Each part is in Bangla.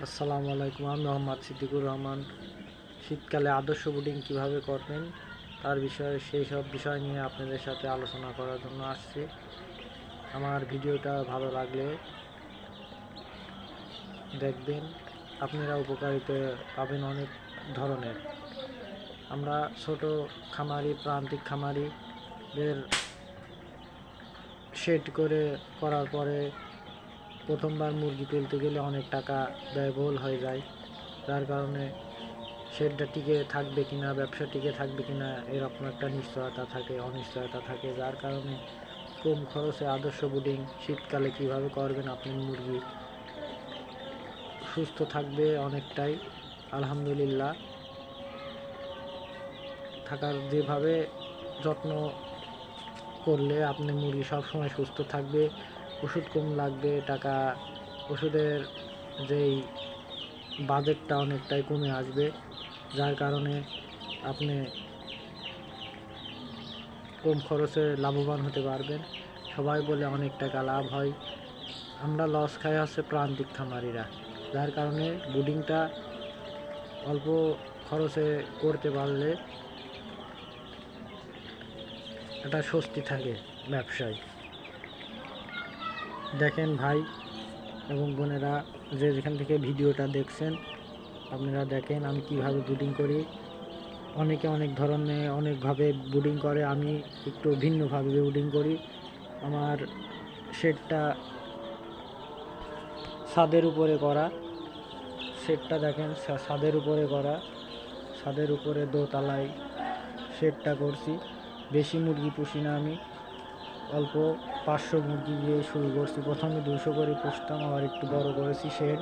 আসসালামু আলাইকুম। আমি মোহাম্মদ সিদ্দিকুর রহমান। শীতকালে আদর্শ বুডিং কিভাবে করবেন তার বিষয়ে সেই সব বিষয় নিয়ে আপনাদের সাথে আলোচনা করার জন্য আসছি। আমার ভিডিওটা ভালো লাগলে দেখবেন, আপনারা উপকারিতা পাবেন অনেক ধরনের। আমরা ছোট খামারি, প্রান্তিক খামারিদের শেড করার পরে প্রথমবার মুরগি তুলতে গেলে অনেক টাকা ব্যয়বহুল হয়ে যায়, যার কারণে শেডটা টিকে থাকবে কিনা, ব্যবসা টিকে থাকবে কিনা এরকম একটা অনিশ্চয়তা থাকে, যার কারণে কম খরচে আদর্শ বুডিং শীতকালে কিভাবে করবেন আপনি মুরগি সুস্থ থাকবে অনেকটাই, আলহামদুলিল্লাহ। যেভাবে যত্ন করলে আপনি মুরগি সবসময় সুস্থ থাকবে, ওষুধ কম লাগবে, ওষুধের যেই বাজেটটা অনেকটাই কমে আসবে, যার কারণে আপনি কম খরচে লাভবান হতে পারবেন। সবাই বলে অনেক টাকা লাভ হয়, আমরা লস খাই হচ্ছে প্রান্তিক খামারিরা, যার কারণে বুডিংটা অল্প খরচে করতে পারলে একটা স্বস্তি থাকে ব্যবসায়। দেখেন ভাই এবং বোনেরা, যেখান থেকে ভিডিওটা দেখছেন আপনারা দেখেন আমি কিভাবে বুডিং করি। অনেকে অনেক ধরনের অনেকভাবে বুডিং করে, আমি একটু ভিন্নভাবে বুডিং করি। আমার শেডটা ছাদের উপরে করা, শেডটা দেখেন ছাদের উপরে দোতলায় শেডটা করছি। বেশি মুরগি পুষি না, আমি অল্প 500 মুরগি দিয়ে শুরু করছি। প্রথমে 200 করে পুষতাম, আবার একটু বড় করেছি শেড।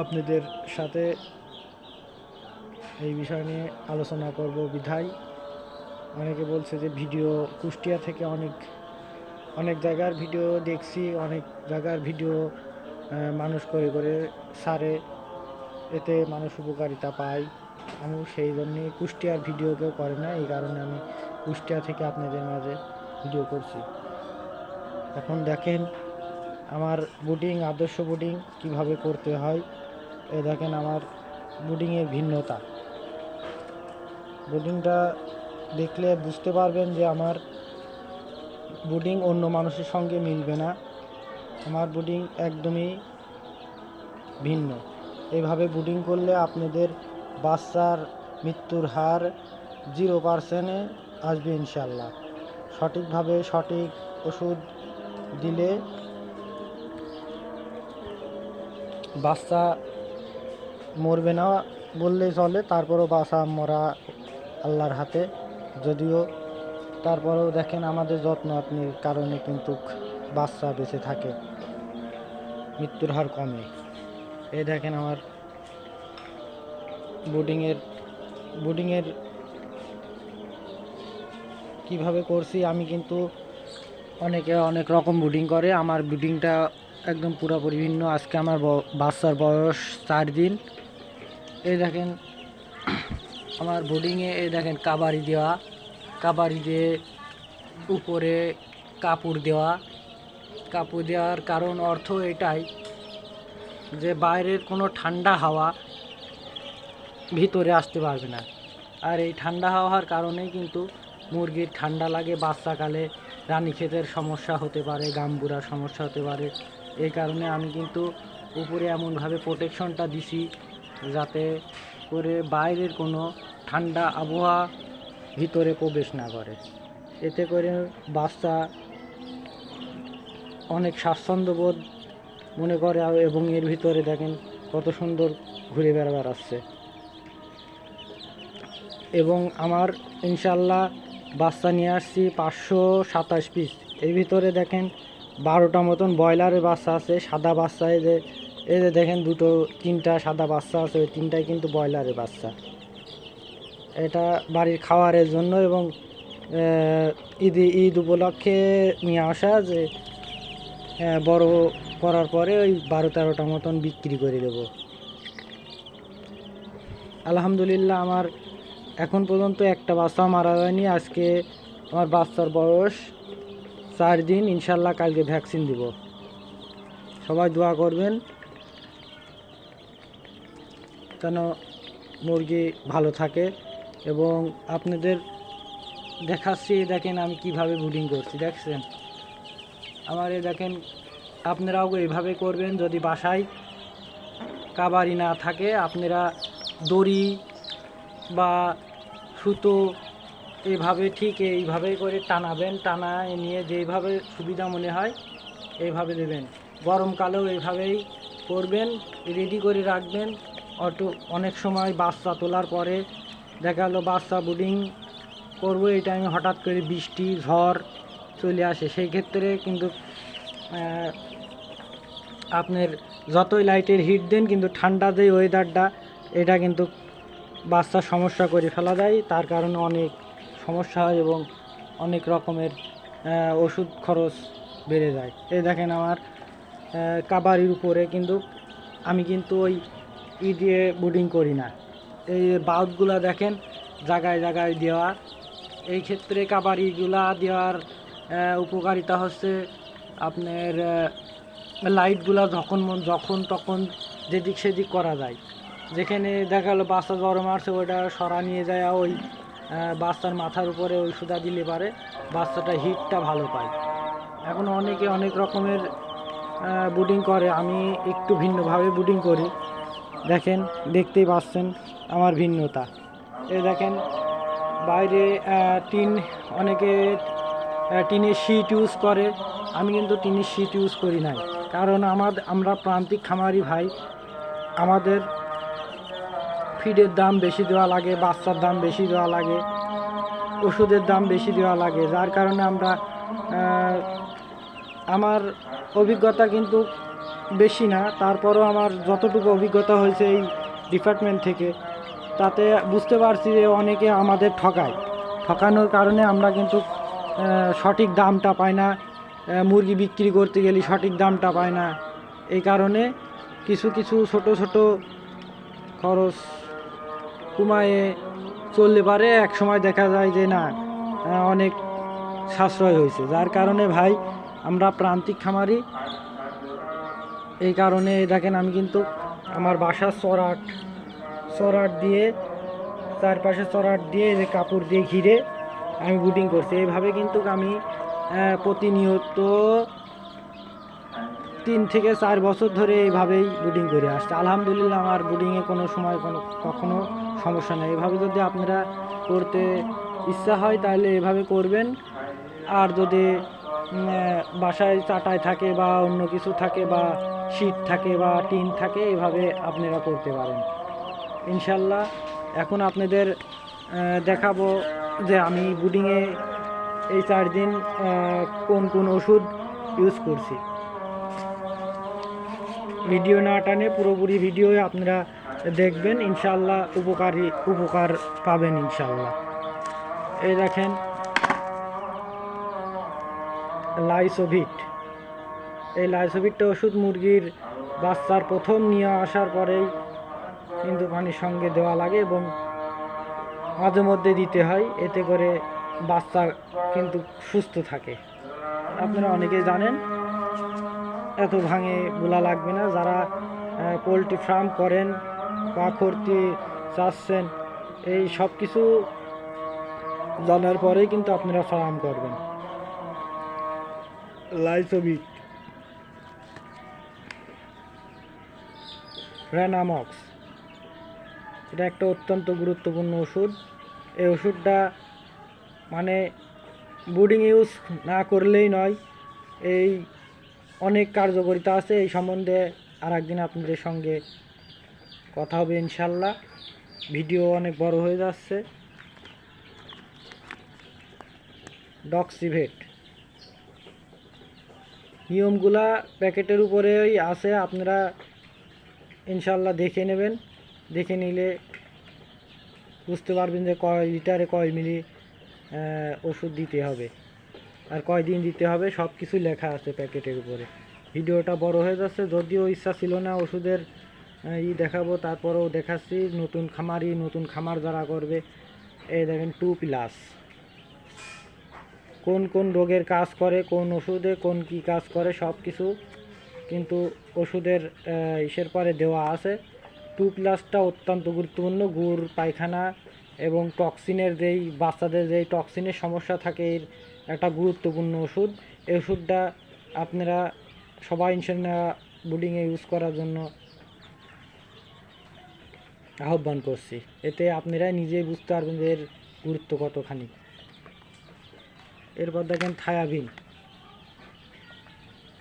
আপনাদের সাথে এই বিষয় নিয়ে আলোচনা করব বিধায় অনেকে বলছে যে ভিডিও কুষ্টিয়া থেকে অনেক জায়গার ভিডিও দেখছি, অনেক জায়গার ভিডিও মানুষ করে সারে, এতে মানুষ উপকারিতা পায়। আমি সেই জন্যে কুষ্টিয়ার ভিডিও কেউ করে না, এই কারণে আমি কুষ্টিয়া থেকে আপনাদের মাঝে ভিডিও করছি। এখন দেখেন আমার আদর্শ বুডিং কিভাবে করতে হয়। দেখেন আমার বুডিংয়ের ভিন্নতা। বুডিংটা দেখলে বুঝতে পারবেন যে আমার বুডিং অন্য মানুষের সঙ্গে মিলবে না, আমার বুডিং একদমই ভিন্ন। এভাবে বুডিং করলে আপনাদের বাচ্চার মৃত্যুর হার 0% আসবে ইনশাল্লাহ। সঠিকভাবে সঠিক ওষুধ দিলে বাচ্চা মরবে না বললেই চলে, তারপরও বাচ্চা মরা আল্লাহর হাতে। যদিও তারপরেও দেখেন আমাদের যত্ন আপনির কারণে কিন্তু বাচ্চা বেঁচে থাকে, মৃত্যুর হার কমে। এই দেখেন আমার বুডিংয়ের কিভাবে করছি। আমি কিন্তু অনেকে অনেক রকম বুডিং করে, আমার বুডিংটা একদম পুরোপুরি ভিন্ন। আজকে আমার বাচ্চার বয়স 4 দিন। এই দেখেন আমার বুডিংয়ে, এই দেখেন কাবারি দিয়ে উপরে কাপড় দেওয়ার কারণ অর্থ এটাই যে বাইরের কোনো ঠান্ডা হাওয়া ভিতরে আসতে পারবে না। আর এই ঠান্ডা হাওয়ার কারণেই কিন্তু মুরগির ঠান্ডা লাগে, বাচ্চাকালে রানীক্ষেতের সমস্যা হতে পারে, গাম্বুরার সমস্যা হতে পারে। এই কারণে আমি কিন্তু উপরে এমনভাবে প্রোটেকশনটা দিছি যাতে করে বাইরের কোনো ঠান্ডা আবহাওয়া ভিতরে প্রবেশ না করে। এতে করে বাচ্চা অনেক স্বাচ্ছন্দ্যবোধ মনে করে, এবং এর ভিতরে দেখেন কত সুন্দর ঘুরে বেড়াচ্ছে। এবং আমার ইনশাল্লাহ বাচ্চা নিয়ে আসছি 527 পিস। এর ভিতরে দেখেন 12টা মতন ব্রয়লারের বাচ্চা আছে, সাদা বাচ্চা। এই যে দেখেন 3টা সাদা বাচ্চা আছে, ওই 3টাই কিন্তু ব্রয়লারের বাচ্চা। এটা বাড়ির খাওয়ারের জন্য এবং ঈদ উপলক্ষে নিয়ে আসা, যে বড় করার পরে ওই 12-13টা মতন বিক্রি করে দেব। আলহামদুলিল্লাহ আমার এখন পর্যন্ত একটা বাচ্চা মারা যায়নি। আজকে আমার বাচ্চার বয়স 4 দিন, ইনশাল্লাহ কালকে ভ্যাকসিন দিব। সবাই দোয়া করবেন। যেন মুরগি ভালো থাকে। এবং আপনাদের দেখাচ্ছি, দেখেন আমি কিভাবে ব্রুডিং করছি, দেখছেন আমার দেখেন। আপনারাও এইভাবে করবেন। যদি বাসায় কাবারি না থাকে, আপনারা দড়ি বা সুতো এইভাবে ঠিক এইভাবে করে টানাবেন, টানায় নিয়ে যেইভাবে সুবিধা মনে হয় এইভাবে দেবেন। গরমকালেও এইভাবেই করবেন, রেডি করে রাখবেন। অনেক সময় বাচ্চা তোলার পরে দেখা গেলো বাচ্চা ব্রুডিং করবো, এই টাইমে হঠাৎ করে বৃষ্টি ঝড় চলে আসে, সেই ক্ষেত্রে কিন্তু আপনার যতই লাইটের হিট দেন কিন্তু ঠান্ডা যে ওয়েদারটা, এটা কিন্তু বাচ্চার সমস্যা করে ফেলা যায়। তার কারণে অনেক সমস্যা হয় এবং অনেক রকমের ওষুধ খরচ বেড়ে যায়। এই দেখেন আমার কাবারির উপরে কিন্তু আমি কিন্তু ওই দিয়ে ব্রুডিং করি না। এই বাল্বগুলা দেখেন জায়গায় জায়গায় দেওয়া। এই ক্ষেত্রে কাবারিগুলা দেওয়ার উপকারিতা হচ্ছে আপনার লাইটগুলা যখন তখন যেদিক সেদিক করা যায়। যেখানে দেখা গেলো বাচ্চা জ্বর মারছে, ওইটা সরা নিয়ে যায় ওই বাচ্চার মাথার উপরে ওই সুদা দিলে পারে বাচ্চাটা হিটটা ভালো পায়। এখন অনেকে অনেক রকমের ব্রুডিং করে, আমি একটু ভিন্নভাবে ব্রুডিং করি। দেখেন, দেখতেই পাচ্ছেন আমার ভিন্নতা। এই দেখেন বাইরে টিন, অনেকে টিনের শীট ইউজ করে, আমি কিন্তু টিনের শীট ইউজ করি নাই। কারণ আমরা প্রান্তিক খামারি ভাই, আমাদের ফিডের দাম বেশি দেওয়া লাগে, বাচ্চার দাম বেশি দেওয়া লাগে, ওষুধের দাম বেশি দেওয়া লাগে। যার কারণে আমরা আমার অভিজ্ঞতা কিন্তু বেশি না, তারপরও আমার যতটুকু অভিজ্ঞতা হয়েছে এই ডিপার্টমেন্ট থেকে, তাতে বুঝতে পারছি যে অনেকে আমাদের ঠকানোর কারণে আমরা কিন্তু সঠিক দামটা পাই না। মুরগি বিক্রি করতে গেলে সঠিক দামটা পায় না। এই কারণে কিছু ছোট ছোট খরচ কমায়ে চললে পারে, এক সময় দেখা যায় যে না অনেক সাশ্রয় হয়েছে। যার কারণে ভাই আমরা প্রান্তিক খামারি। এই কারণে দেখেন আমি কিন্তু আমার বাসার চড়াট দিয়ে, চারপাশে চড়াট দিয়ে যে কাপড় দিয়ে ঘিরে আমি ব্রুডিং করছি। এইভাবে কিন্তু আমি প্রতিনিয়ত 3 থেকে 4 বছর ধরে এইভাবেই ব্রুডিং করে আসছে। আলহামদুলিল্লাহ আমার ব্রুডিংয়ে কোনো সময় কখনো সমস্যা নেই। এভাবে যদি আপনারা করতে ইচ্ছা হয় তাহলে এভাবে করবেন। আর যদি বাসায় চাটাই থাকে বা অন্য কিছু থাকে বা শীট থাকে বা টিন থাকে, এভাবে আপনারা করতে পারেন ইনশাল্লাহ। এখন আপনাদের দেখাবো যে আমি ব্রুডিংয়ে এই 4 দিন কোন ওষুধ ইউজ করছি। ভিডিও না টানে পুরোপুরি ভিডিও আপনারা দেখবেন, ইনশাল্লাহ উপকার পাবেন ইনশাল্লাহ। এই দেখেন লাইসোভিট, এই লাইসোভিটটা ওষুধ মুরগির বাচ্চার প্রথম নিয়ে আসার পরেই কিন্তু পানির সঙ্গে দেওয়া লাগে এবং মাঝে মধ্যে দিতে হয়, এতে করে বাচ্চা কিন্তু সুস্থ থাকে। আপনারা অনেকেই জানেন, এত ভাঙে বলা লাগবে না। যারা পোলট্রি ফার্ম করেন বা করতে চাচ্ছেন, এই সব কিছু জানার পরেই কিন্তু আপনারা ফার্ম করবেন। লাইসোভিট, রেনামক্স, এটা একটা অত্যন্ত গুরুত্বপূর্ণ ওষুধ। এই ওষুধটা মানে ব্রুডিং ইউজ না করলেই নয়, এই অনেক কার্যকারিতা আছে। এই সম্বন্ধে আর একদিন আপনাদের সঙ্গে কথা হবে ইনশাল্লাহ। ভিডিও অনেক বড় হয়ে যাচ্ছে। ডক্সিভেট, নিয়মগুলা প্যাকেটের উপরেই আছে, আপনারা ইনশাল্লাহ দেখে নেবেন। দেখে নিলে বুঝতে পারবেন যে কয় লিটারে কয় মিলি ওষুধ দিতে হবে আর কয় দিন দিতে হবে, সব কিছু লেখা আছে প্যাকেটের উপরে। ভিডিওটা বড় হয়ে যাচ্ছে, যদিও ইচ্ছা ছিল না ওষুধের দেখাবো, তারপরেও দেখাচ্ছি। নতুন খামার যারা করবে, এই দেখেন 2+ কোন রোগের কাজ করে, কোন ওষুধে কি কাজ করে, সব কিছু কিন্তু ওষুধের ইসের পরে দেওয়া আছে। 2+টা অত্যন্ত গুরুত্বপূর্ণ। গুড়, পায়খানা এবং টক্সিনের বাচ্চাদের যেই টক্সিনের সমস্যা থাকে, এর একটা গুরুত্বপূর্ণ ওষুধ। এই ওষুধটা আপনারা সবাই ইনশাল্লাহ ব্লিডিংয়ে ইউজ করার জন্য আহ্বান করছি। এতে আপনারা নিজেই বুঝতে পারবেন যে এর গুরুত্ব কতখানি। এরপর দেখেন থায়াবিন।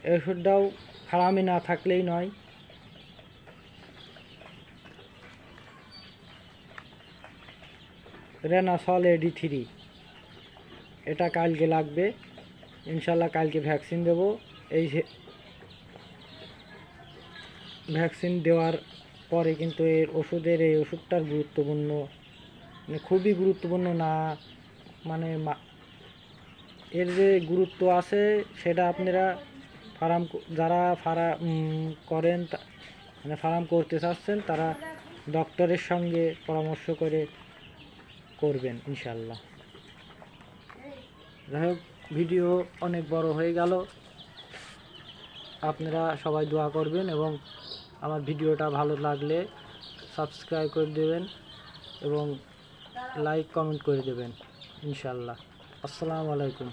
এই ওষুধটাও ফার্মে না থাকলেই নয়। রেনাসল AD3, এটা কালকে লাগবে ইনশাল্লাহ। কালকে ভ্যাকসিন দেব। এই ভ্যাকসিন দেওয়ার পরে কিন্তু এই ওষুধটার গুরুত্বপূর্ণ, মানে খুবই গুরুত্বপূর্ণ না, মানে এর যে গুরুত্ব আছে সেটা আপনারা যারা করেন, মানে ফার্ম করতে চাচ্ছেন, তারা ডক্টরের সঙ্গে পরামর্শ করে করবেন ইনশাল্লাহ। যাই হোক, ভিডিও অনেক বড় হয়ে গেল। আপনারা সবাই দোয়া করবেন এবং আমার ভিডিওটা ভালো লাগলে সাবস্ক্রাইব করে দেবেন এবং লাইক কমেন্ট করে দেবেন ইনশাল্লাহ। আসসালামু আলাইকুম।